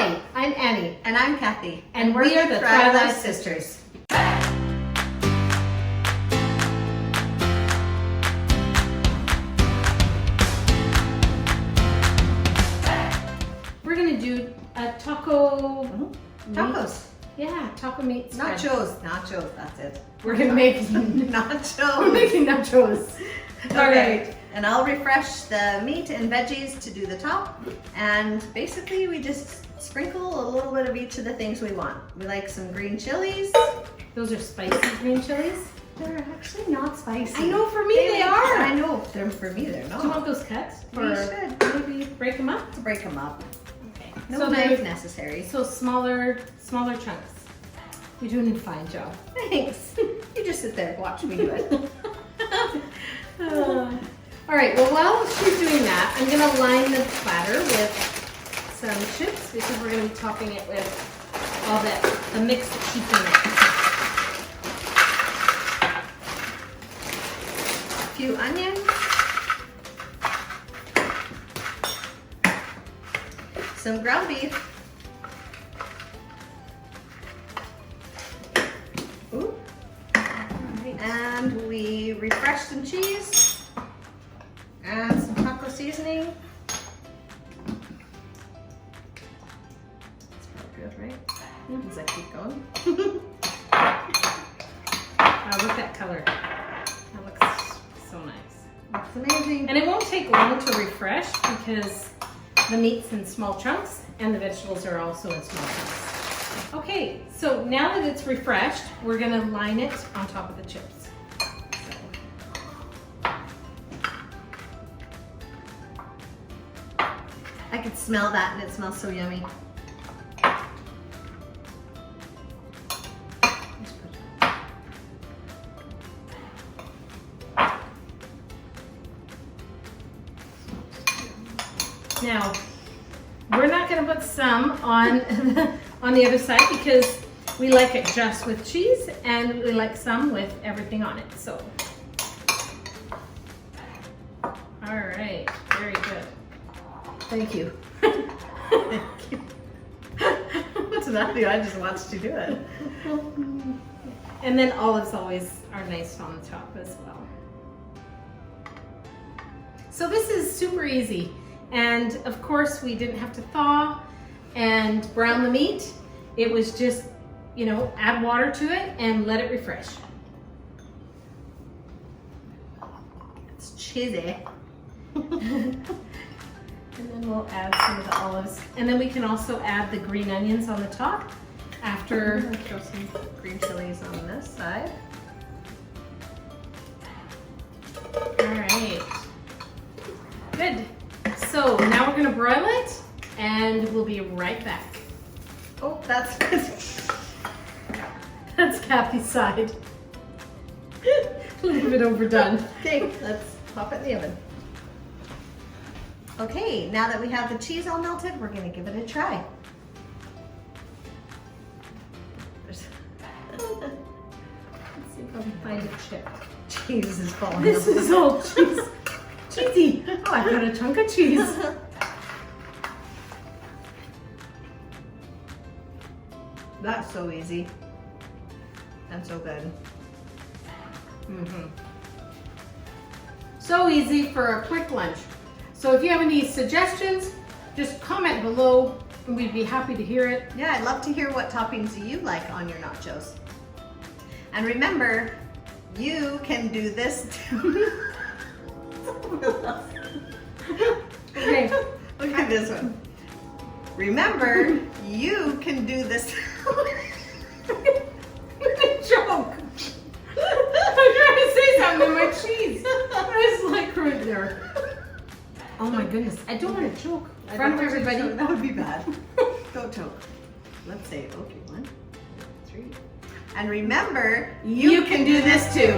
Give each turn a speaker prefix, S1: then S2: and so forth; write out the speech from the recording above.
S1: Hi, I'm Annie.
S2: And I'm Kathy.
S1: And we are the Thrive Life Sisters. We're going to do a taco...
S2: Tacos.
S1: Yeah, taco meat spread.
S2: Nachos, that's it.
S1: We're going to make...
S2: Nachos.
S1: We're making nachos. All right.
S2: And I'll refresh the meat and veggies to do the top. And basically we just sprinkle a little bit of each of the things we want. We like some green chilies.
S1: Those are spicy green chilies.
S2: They're actually not spicy.
S1: I know, for me they are.
S2: I know, for me they're not.
S1: Do you want those cut?
S2: We should.
S1: Maybe break them up?
S2: To break them up.
S1: Okay.
S2: No
S1: so
S2: knife necessary.
S1: So smaller chunks. You're doing a fine job.
S2: Thanks. You just sit there and watch me do it.
S1: All right, well, while she's doing that, I'm gonna line the platter with some chips because we're gonna be topping it with all the mix that she's in
S2: A few onions. Some ground beef. Ooh.
S1: Right.
S2: And we refreshed some cheese. And some taco seasoning. That's probably good, right? As I keep going.
S1: Wow, look at that color. That looks so nice.
S2: That's amazing.
S1: And it won't take long to refresh because the meat's in small chunks and the vegetables are also in small chunks. Okay, so now that it's refreshed, we're gonna line it on top of the chips.
S2: I could smell that and it smells so yummy.
S1: Now, we're not going to put some on on the other side because we like it just with cheese and we like some with everything on it. So, all right, very good.
S2: Thank you. Thank you. What's that? I just watched you do it.
S1: And then olives always are nice on the top as well. So this is super easy. And of course we didn't have to thaw and brown the meat. It was just, you know, add water to it and let it refresh.
S2: It's cheesy.
S1: And then we'll add some of the olives. And then we can also add the green onions on the top after.
S2: I'm gonna throw some green chilies on this side.
S1: All right. Good. So now we're gonna broil it and we'll be right back.
S2: Oh, that's
S1: That's Kathy's side. A little bit overdone.
S2: okay. Let's pop it in the oven. Okay, now that we have the cheese all melted, we're gonna give it a try.
S1: Let's see if I can find a chip.
S2: Cheese is falling.
S1: This is all cheese. Cheesy. Oh, I got a chunk of cheese.
S2: That's so easy and so good.
S1: So easy for a quick lunch. So if you have any suggestions, just comment below and we'd be happy to hear it.
S2: Yeah, I'd love to hear what toppings you like on your nachos. And remember, you can do this too.
S1: Okay.
S2: Look at this one. Remember, you can do this.
S1: Joke. I'm trying to say something in my cheese. I just like right there. Oh my goodness. I don't want to choke in front of everybody.
S2: That would be bad. Don't choke. Let's say, okay, 1, 2, 3. And remember,
S1: You can do this too.